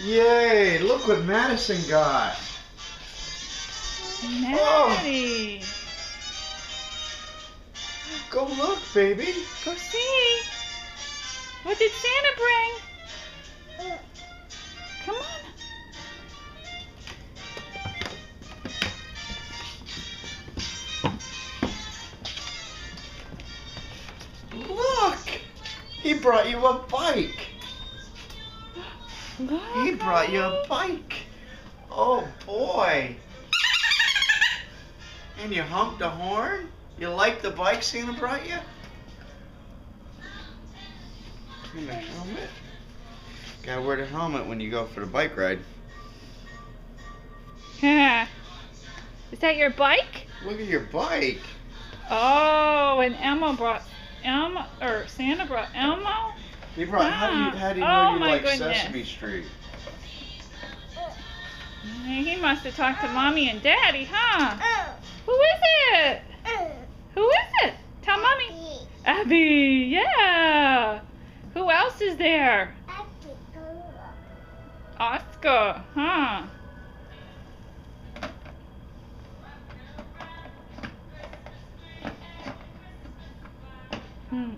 Yay! Look what Madison got. Maddie. Oh, go look, baby. Go see. What did Santa bring? Come on. Look! He brought you a bike. Look, He brought you a bike. Oh boy. And you honked the horn? You like the bike Santa brought you? And the helmet. Gotta wear the helmet when you go for the bike ride. Is that your bike? Look at your bike. Oh, and Santa brought Elmo? He brought. How do you Oh, know you my like goodness. Sesame Street? He must have talked to Mommy and Daddy, huh? Who is it? Who is it? Tell Mommy. Abby, yeah. Who else is there? Oscar, huh? Hmm.